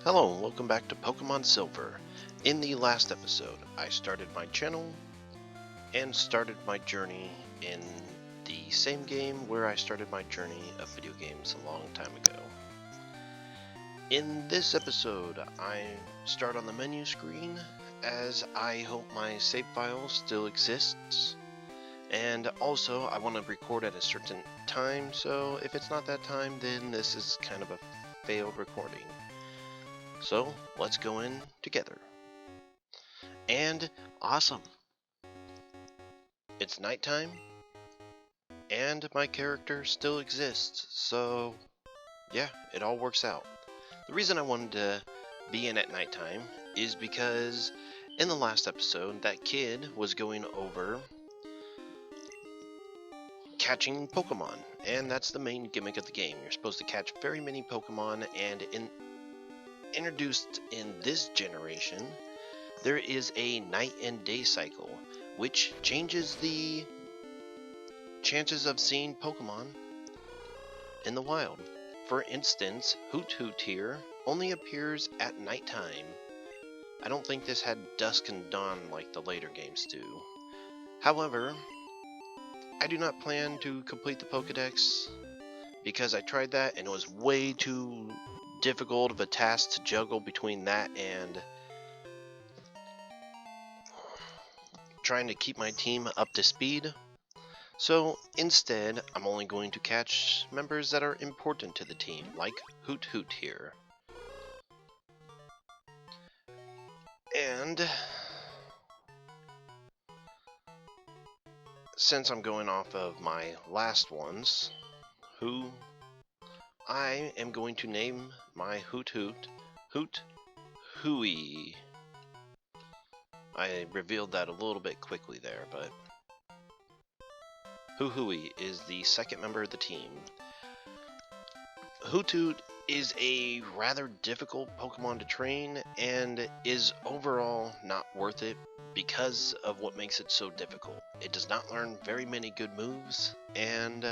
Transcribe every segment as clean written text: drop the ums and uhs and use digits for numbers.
Hello and welcome back to Pokemon Silver. In the last episode, I started my channel and started my journey in the same game where I started my journey of video games a long time ago. In this episode, I start on the menu screen as I hope my save file still exists. And also, I want to record at a certain time, so if it's not that time, then this is kind of a failed recording. So, let's go in together. And awesome! It's nighttime, and my character still exists, so yeah, it all works out. The reason I wanted to be in at nighttime is because in the last episode, that kid was going over catching Pokemon, and that's the main gimmick of the game. You're supposed to catch very many Pokemon, and introduced in this generation, there is a night and day cycle, which changes the chances of seeing Pokemon in the wild. For instance, Hoothoot here only appears at nighttime. I don't think this had dusk and dawn like the later games do. However, I do not plan to complete the Pokedex because I tried that and it was way too difficult of a task to juggle between that and trying to keep my team up to speed. So instead, I'm only going to catch members that are important to the team, like Hoothoot here. And since I'm going off of my last ones, I am going to name my Hoothoot Hoot Hooey. I revealed that a little bit quickly there, but Hooey is the second member of the team. Hoothoot is a rather difficult Pokemon to train and is overall not worth it because of what makes it so difficult. It does not learn very many good moves, and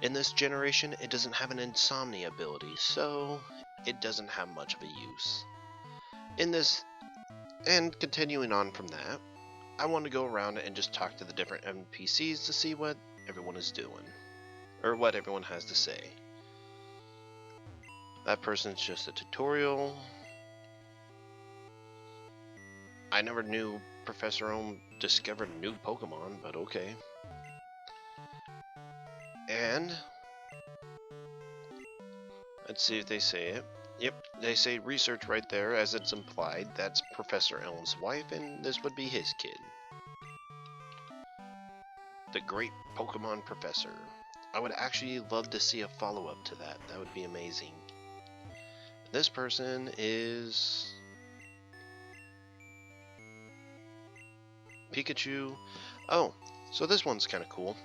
in this generation it doesn't have an insomnia ability, so it doesn't have much of a use. In this, and continuing on from that, I want to go around and just talk to the different NPCs to see what everyone is doing, or what everyone has to say. That person's just a tutorial. I never knew Professor Ohm discovered a new Pokemon, but okay. And let's see if they say it. Yep, they say research right there, as it's implied. That's Professor Elm's wife, and this would be his kid. The Great Pokemon Professor. I would actually love to see a follow-up to that. That would be amazing. This person is Pikachu. Oh, so this one's kind of cool.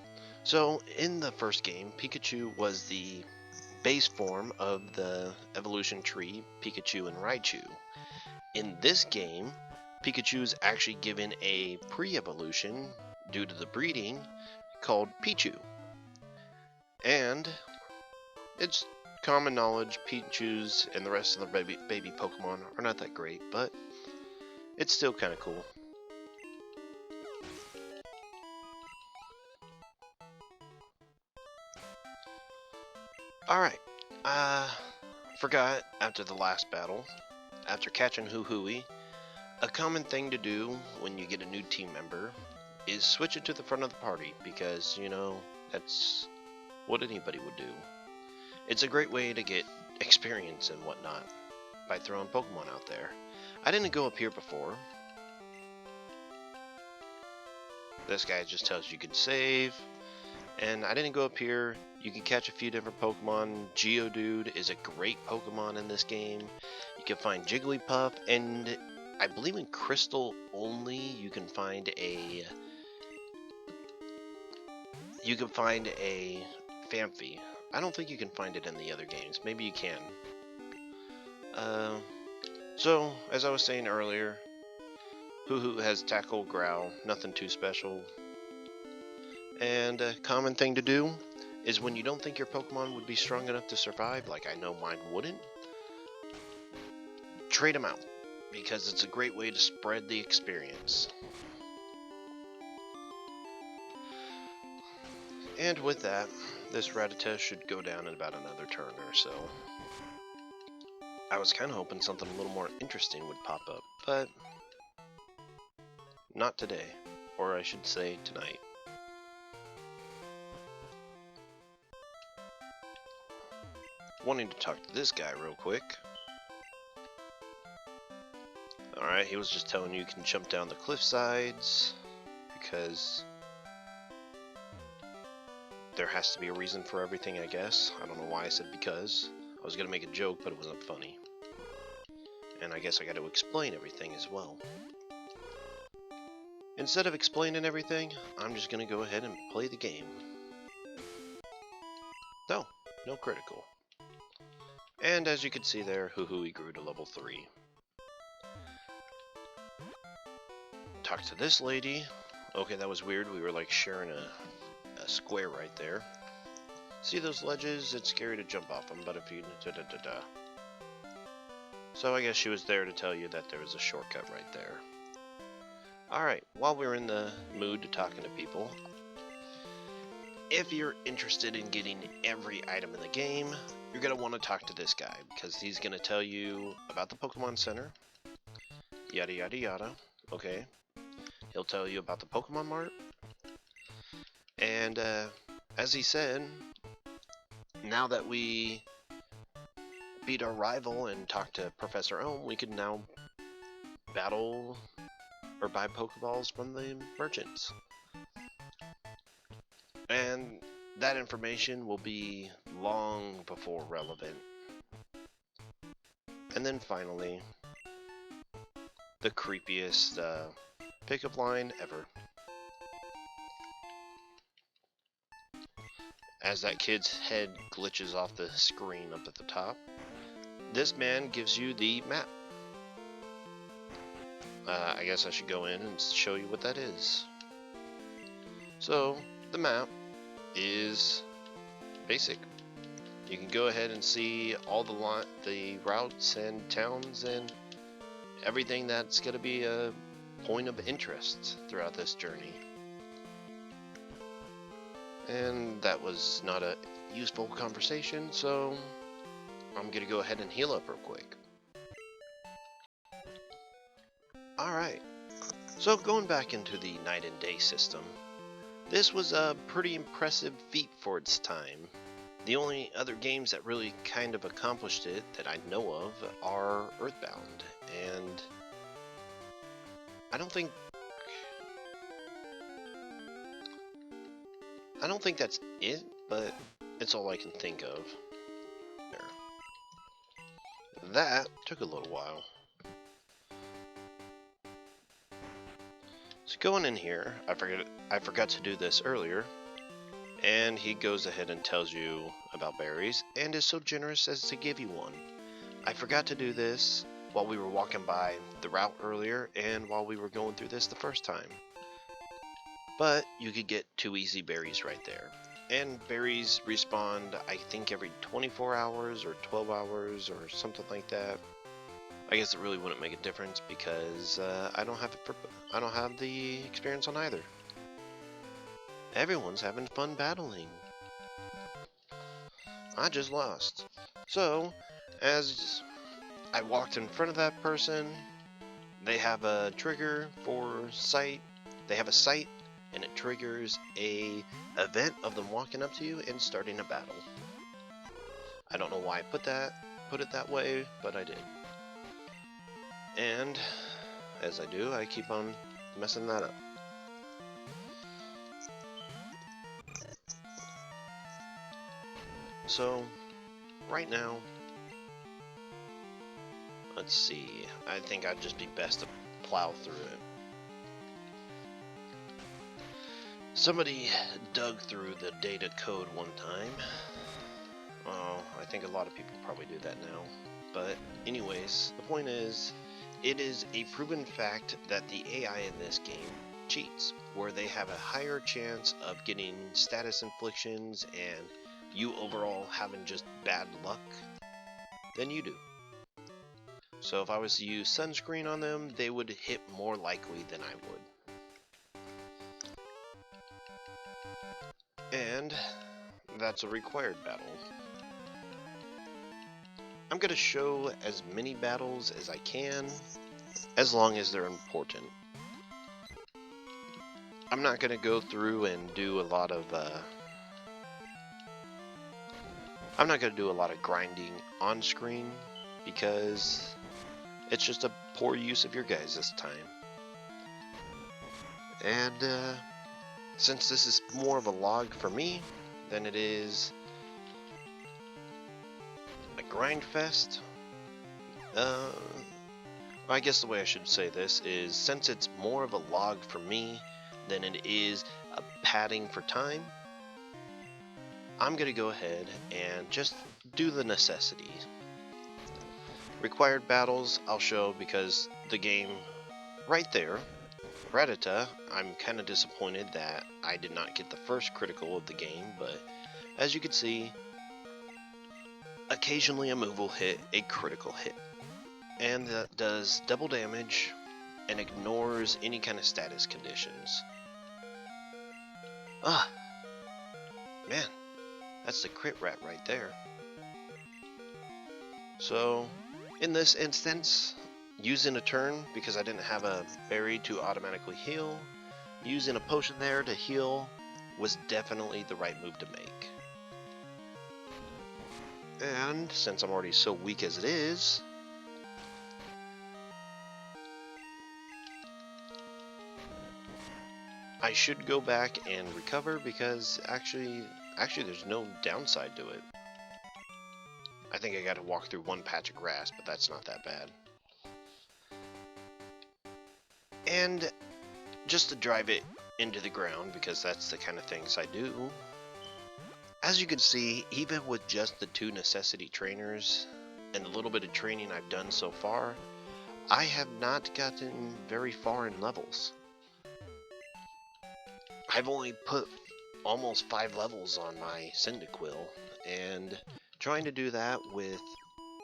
So in the first game, Pikachu was the base form of the evolution tree, Pikachu and Raichu. In this game, Pikachu is actually given a pre-evolution due to the breeding called Pichu. And it's common knowledge Pichus and the rest of the baby Pokemon are not that great, but it's still kind of cool. Alright, forgot after the last battle, after catching Hooey, a common thing to do when you get a new team member is switch it to the front of the party because, you know, that's what anybody would do. It's a great way to get experience and whatnot by throwing Pokemon out there. I didn't go up here before. This guy just tells you can save. And I didn't go up here. You can catch a few different Pokemon. Geodude is a great Pokemon in this game. You can find Jigglypuff, and I believe in Crystal only you can find a Phanpy. I don't think you can find it in the other games. Maybe you can. So, as I was saying earlier, Hoothoot has Tackle, Growl, nothing too special. And a common thing to do is when you don't think your Pokemon would be strong enough to survive, like I know mine wouldn't, trade them out, because it's a great way to spread the experience. And with that, this Rattata should go down in about another turn or so. I was kind of hoping something a little more interesting would pop up, but not today, or I should say tonight. Wanting to talk to this guy real quick. Alright, he was just telling you can jump down the cliff sides because there has to be a reason for everything, I guess. I don't know why I said because. I was gonna make a joke, but it wasn't funny. And I guess I got to explain everything as well. Instead of explaining everything, I'm just gonna go ahead and play the game. No critical. And as you can see there, Huhui grew to level 3. Talk to this lady. Okay, that was weird. We were like sharing a square right there. See those ledges? It's scary to jump off them, but if you So I guess she was there to tell you that there was a shortcut right there. Alright, while we're in the mood to talking to people, if you're interested in getting every item in the game, you're going to want to talk to this guy, because he's going to tell you about the Pokemon Center, yada yada yada, okay. He'll tell you about the Pokemon Mart, and as he said, now that we beat our rival and talk to Professor Elm, we can now battle or buy Pokeballs from the merchants. And that information will be long before relevant. And then finally, the creepiest pickup line ever. As that kid's head glitches off the screen up at the top, this man gives you the map. I guess I should go in and show you what that is. So, the map is basic. You can go ahead and see all the routes and towns and everything that's going to be a point of interest throughout this journey. And that was not a useful conversation, so I'm going to go ahead and heal up real quick. Alright, so going back into the night and day system, this was a pretty impressive feat for its time. The only other games that really kind of accomplished it that I know of are Earthbound, and I don't think that's it, but it's all I can think of. There. That took a little while. So going in here, I forgot to do this earlier, and he goes ahead and tells you about berries, and is so generous as to give you one. I forgot to do this while we were walking by the route earlier, and while we were going through this the first time. But you could get 2 easy berries right there. And berries respawn, I think, every 24 hours or 12 hours or something like that. I guess it really wouldn't make a difference because I don't have the experience on either. Everyone's having fun battling. I just lost. So, as I walked in front of that person, they have a trigger for sight. They have a sight, and it triggers a event of them walking up to you and starting a battle. I don't know why I put it that way, but I did. And as I do, I keep on messing that up. So, right now, let's see, I think I'd just be best to plow through it. Somebody dug through the data code one time. Oh, I think a lot of people probably do that now. But anyways, the point is, it is a proven fact that the AI in this game cheats, where they have a higher chance of getting status inflictions and you overall having just bad luck than you do. So if I was to use sunscreen on them, they would hit more likely than I would. And that's a required battle. I'm going to show as many battles as I can, as long as they're important. I'm not going to go through and do a lot of grinding on screen, because it's just a poor use of your guys' time. And since this is more of a log for me than it is a grind fest, I guess the way I should say this is, since it's more of a log for me than it is a padding for time, I'm going to go ahead and just do the necessities. Required battles I'll show because the game right there, Rattata, I'm kind of disappointed that I did not get the first critical of the game, but as you can see, occasionally a move will hit a critical hit, and that does double damage and ignores any kind of status conditions. Ah, man, that's the crit rat right there. So, in this instance, using a turn because I didn't have a berry to automatically heal, using a potion there to heal was definitely the right move to make. And since I'm already so weak as it is, I should go back and recover, because actually there's no downside to it. I think I gotta walk through one patch of grass, but that's not that bad. And just to drive it into the ground, because that's the kind of things I do. As you can see, even with just the 2 necessity trainers and the little bit of training I've done so far, I have not gotten very far in levels. I've only put almost 5 levels on my Cyndaquil, and trying to do that with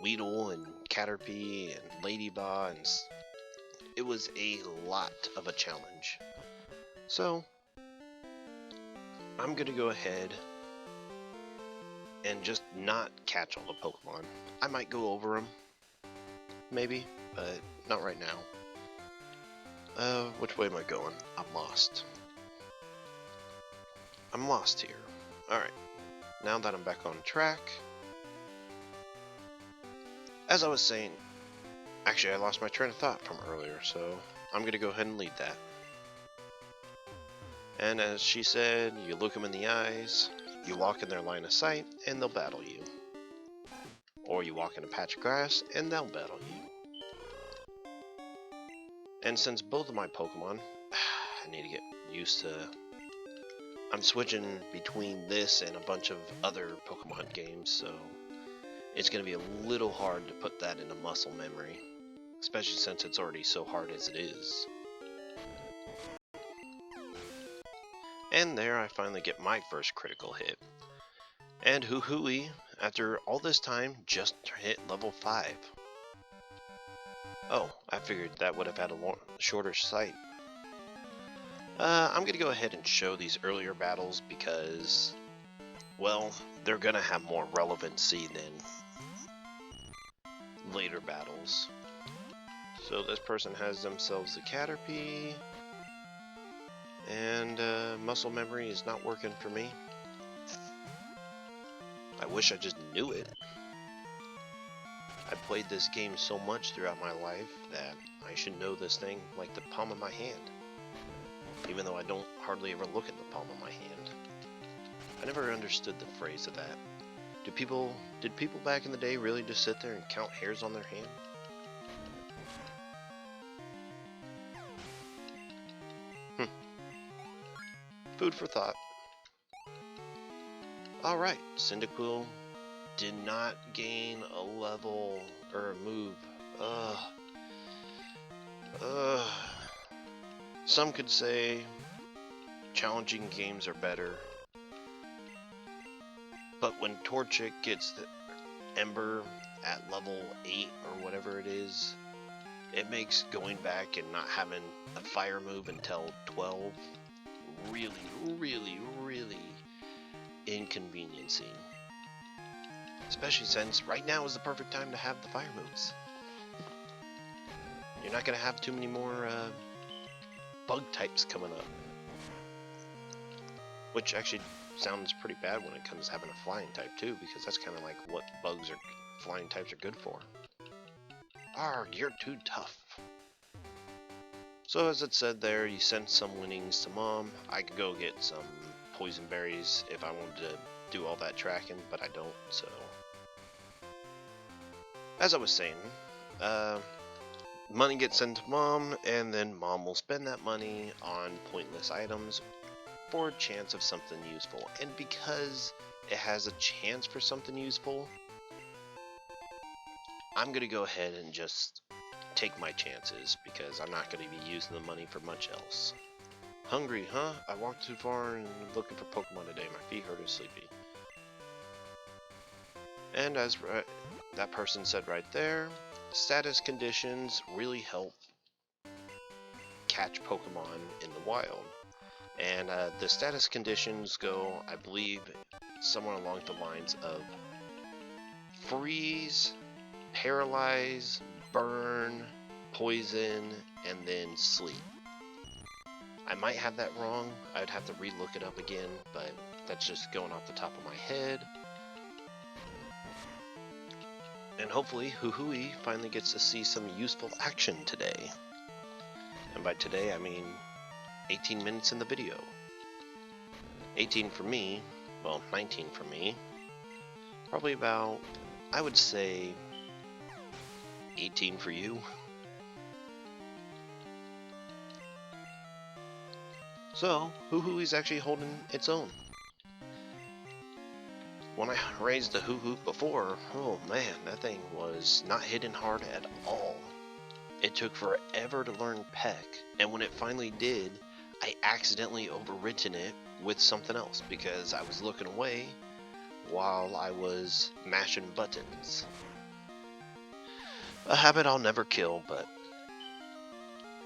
Weedle and Caterpie and Ladybug, and it was a lot of a challenge. So I'm gonna go ahead and just not catch all the Pokemon. I might go over them, maybe, but not right now. Which way am I going? I'm lost. I'm lost here. Alright, now that I'm back on track. As I was saying, actually I lost my train of thought from earlier, so I'm gonna go ahead and lead that. And as she said, you look them in the eyes, you walk in their line of sight, and they'll battle you. Or you walk in a patch of grass, and they'll battle you. And since both of my Pokemon, I need to get used to... I'm switching between this and a bunch of other Pokemon games, so it's going to be a little hard to put that into muscle memory, especially since it's already so hard as it is. And there I finally get my first critical hit. And hoo-hooey, after all this time, just hit level 5. Oh, I figured that would have had a shorter sight. I'm going to go ahead and show these earlier battles because, well, they're going to have more relevancy than later battles. So this person has themselves a Caterpie, and muscle memory is not working for me. I wish I just knew it. I played this game so much throughout my life that I should know this thing like the palm of my hand. Even though I don't hardly ever look at the palm of my hand. I never understood the phrase of that. Did people back in the day really just sit there and count hairs on their hand? Food for thought. Alright, Cyndaquil did not gain a level or a move. Some could say challenging games are better, but when Torchic gets the Ember at level 8 or whatever it is, it makes going back and not having a fire move until 12 really, really, really inconveniencing. Especially since right now is the perfect time to have the fire moves. You're not going to have too many more bug types coming up. Which actually sounds pretty bad when it comes to having a flying type too, because that's kind of like what flying types are good for. Arg, you're too tough. So as it said there, you sent some winnings to Mom. I could go get some poison berries if I wanted to do all that tracking, but I don't, so. As I was saying, money gets sent to Mom, and then Mom will spend that money on pointless items for a chance of something useful. And because it has a chance for something useful, I'm going to go ahead and just take my chances, because I'm not going to be using the money for much else. Hungry, huh? I walked too far and looking for Pokemon today. My feet hurt and sleepy. And as that person said right there, status conditions really help catch Pokemon in the wild. And the status conditions go, I believe, somewhere along the lines of freeze, paralyze, burn, poison, and then sleep. I might have that wrong. I'd have to re-look it up again, but that's just going off the top of my head. And hopefully Huhui finally gets to see some useful action today. And by today I mean 18 minutes in the video. 18 for me, well 19 for me. Probably about, I would say, 18 for you. So, Huhui's actually holding its own. When I raised the Huhu before, oh man, that thing was not hitting hard at all. It took forever to learn Peck, and when it finally did, I accidentally overwritten it with something else because I was looking away while I was mashing buttons. A habit I'll never kill, but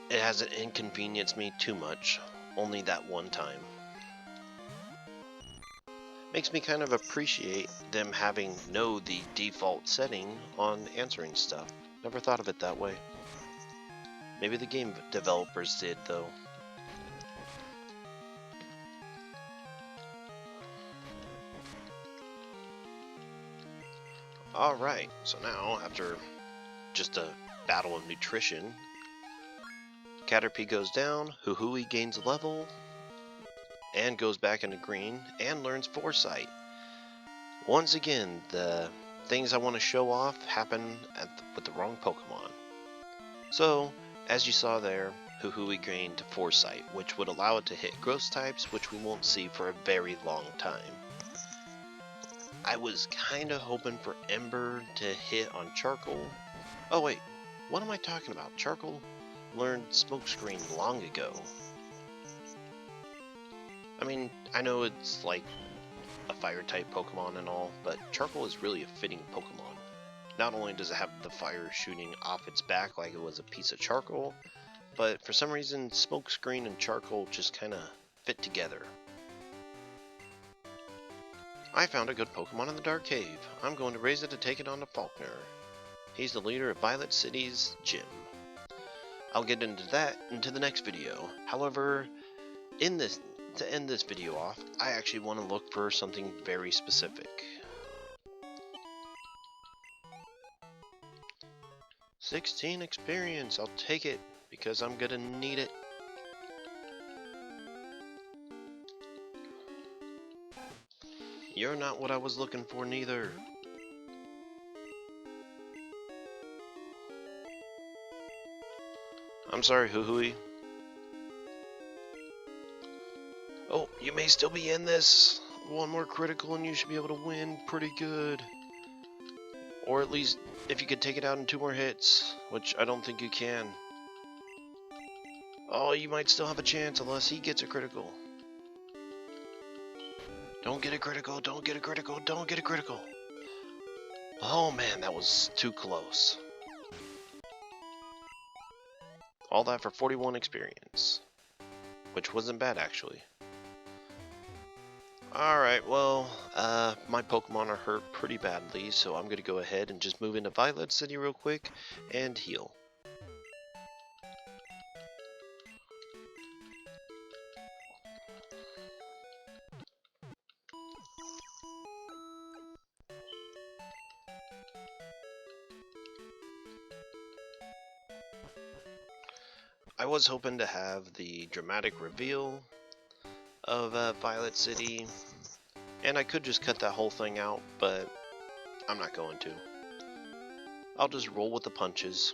it hasn't inconvenienced me too much, only that one time. Makes me kind of appreciate them having the default setting on answering stuff. Never thought of it that way. Maybe the game developers did, though. Alright, so now, after just a battle of nutrition, Caterpie goes down, Huhui gains a level, and goes back into green, and learns Foresight. Once again, the things I want to show off happen with the wrong Pokemon. So, as you saw there, Huhui gained Foresight, which would allow it to hit Ghost types, which we won't see for a very long time. I was kinda hoping for Ember to hit on Charcoal. Oh wait, what am I talking about? Charcoal learned Smokescreen long ago. I mean, I know it's like a fire type Pokemon and all, but Charcoal is really a fitting Pokemon. Not only does it have the fire shooting off its back like it was a piece of charcoal, but for some reason Smokescreen and Charcoal just kinda fit together. I found a good Pokemon in the Dark Cave. I'm going to raise it to take it on to Faulkner. He's the leader of Violet City's gym. I'll get into that into the next video. However, to end this video off, I actually want to look for something very specific. 16 experience, I'll take it because I'm gonna need it. You're not what I was looking for neither. I'm sorry, Huhui. Oh, you may still be in this. One more critical and you should be able to win pretty good. Or at least if you could take it out in 2 more hits, which I don't think you can. Oh, you might still have a chance unless he gets a critical. Don't get a critical, don't get a critical, don't get a critical. Oh man, that was too close. All that for 41 experience, which wasn't bad actually. Alright, well, my Pokemon are hurt pretty badly, so I'm gonna go ahead and just move into Violet City real quick and heal. I was hoping to have the dramatic reveal of Violet City, and I could just cut that whole thing out, but I'm not going to. I'll just roll with the punches.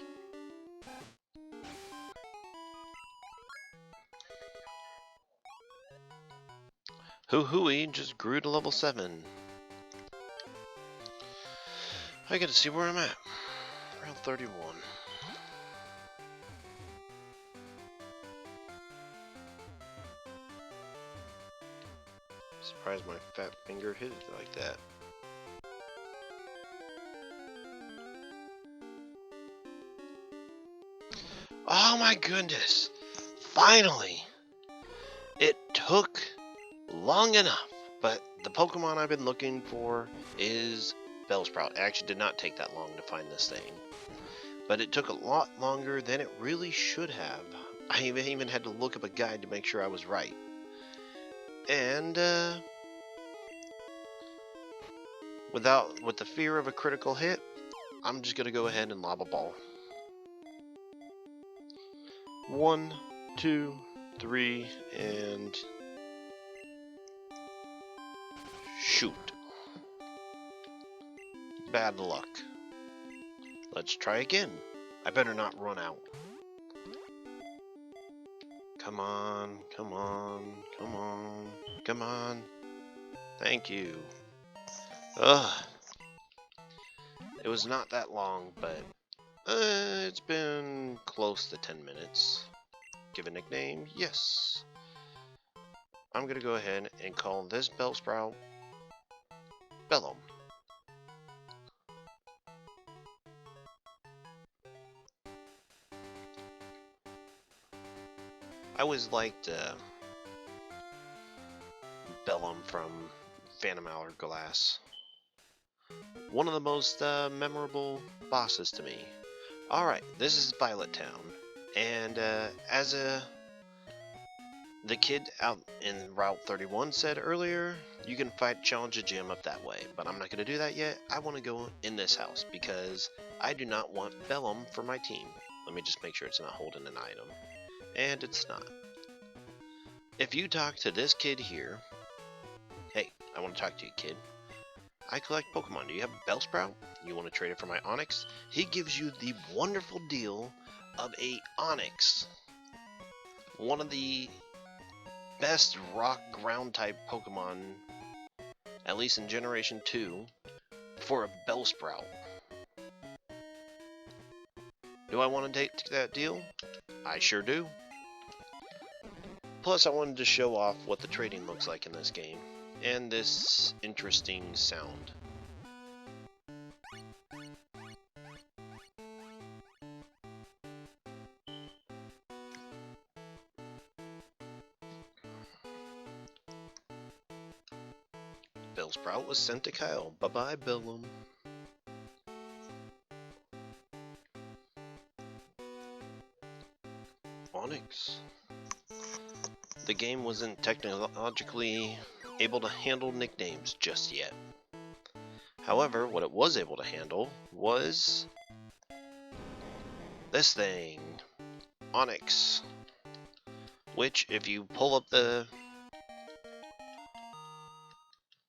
Hoo-hooey just grew to level 7. I gotta see where I'm at. Round 31. Surprised my fat finger hit it like that. Oh my goodness! Finally! It took long enough, but the Pokemon I've been looking for is Bellsprout. It actually did not take that long to find this thing, but it took a lot longer than it really should have. I even had to look up a guide to make sure I was right. And with the fear of a critical hit, I'm just gonna go ahead and lob a ball. 1, 2, 3, and shoot. Bad luck. Let's try again. I better not run out. Come on, come on, come on, come on. Thank you. Ugh. It was not that long, but it's been close to 10 minutes. Give a nickname? Yes. I'm gonna go ahead and call this Bellsprout Bellum. I always liked Bellum from Phantom Hourglass. One of the most memorable bosses to me. Alright, this is Violet Town, and as the kid out in Route 31 said earlier, you can fight Challenge a Gym up that way, but I'm not going to do that yet. I want to go in this house because I do not want Bellum for my team. Let me just make sure it's not holding an item. And it's not. If you talk to this kid here, hey, I want to talk to you, kid. I collect Pokemon. Do you have Bellsprout? You want to trade it for my Onix? He gives you the wonderful deal of a Onix. One of the best rock ground type Pokemon, at least in Generation 2, for a Bellsprout. Do I want to take that deal? I sure do. Plus, I wanted to show off what the trading looks like in this game, and this interesting sound. Bellsprout was sent to Kyle. Bye-bye, Bellum. Onix. The game wasn't technologically able to handle nicknames just yet. However, what it was able to handle was this thing, Onix, which if you pull up the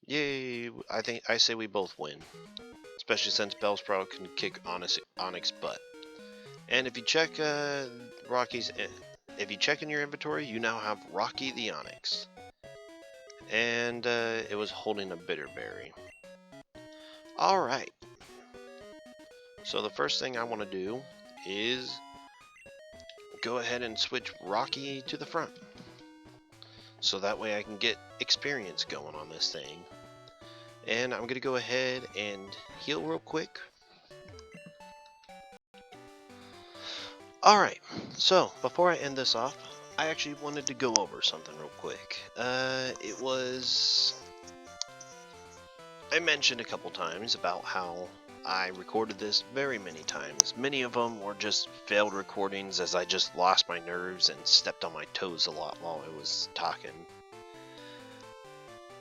yay, I say we both win, especially since Bellsprout can kick Onix butt. And if you check if you check in your inventory, you now have Rocky the Onix, and it was holding a bitter berry. All right. So the first thing I want to do is go ahead and switch Rocky to the front, so that way I can get experience going on this thing. And I'm going to go ahead and heal real quick. Alright, so before I end this off, I actually wanted to go over something real quick. I mentioned a couple times about how I recorded this very many times. Many of them were just failed recordings as I just lost my nerves and stepped on my toes a lot while I was talking.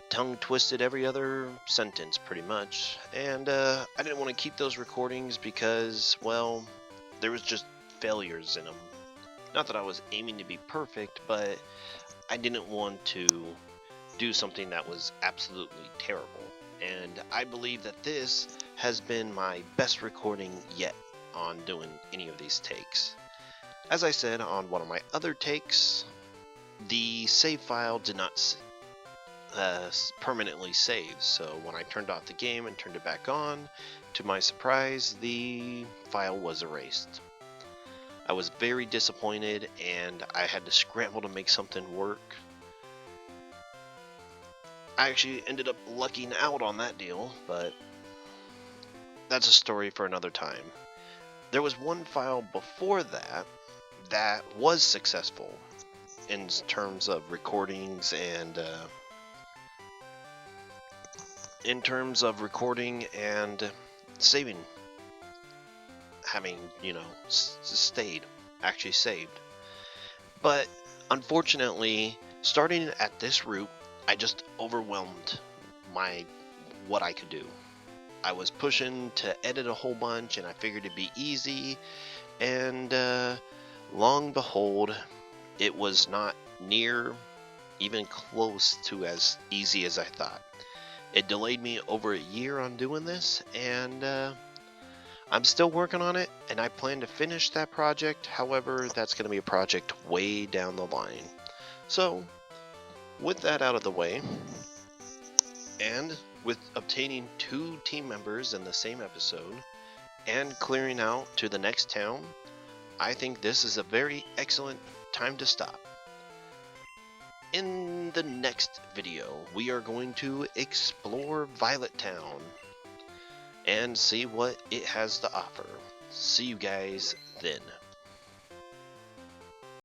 Tongue twisted every other sentence pretty much, and I didn't want to keep those recordings because, well, there was just failures in them. Not that I was aiming to be perfect, but I didn't want to do something that was absolutely terrible. And I believe that this has been my best recording yet on doing any of these takes. As I said on one of my other takes, the save file did not permanently save, so when I turned off the game and turned it back on, to my surprise, the file was erased. I was very disappointed and I had to scramble to make something work. I actually ended up lucking out on that deal, but that's a story for another time. There was one file before that that was successful in terms of recordings and saving, having, actually saved. But unfortunately, starting at this route, I just overwhelmed what I could do. I was pushing to edit a whole bunch and I figured it'd be easy, and long behold, it was not near even close to as easy as I thought. It delayed me over a year on doing this, and I'm still working on it, and I plan to finish that project. However, that's going to be a project way down the line. So, with that out of the way, and with obtaining 2 team members in the same episode, and clearing out to the next town, I think this is a very excellent time to stop. In the next video, we are going to explore Violet Town and see what it has to offer. See you guys then.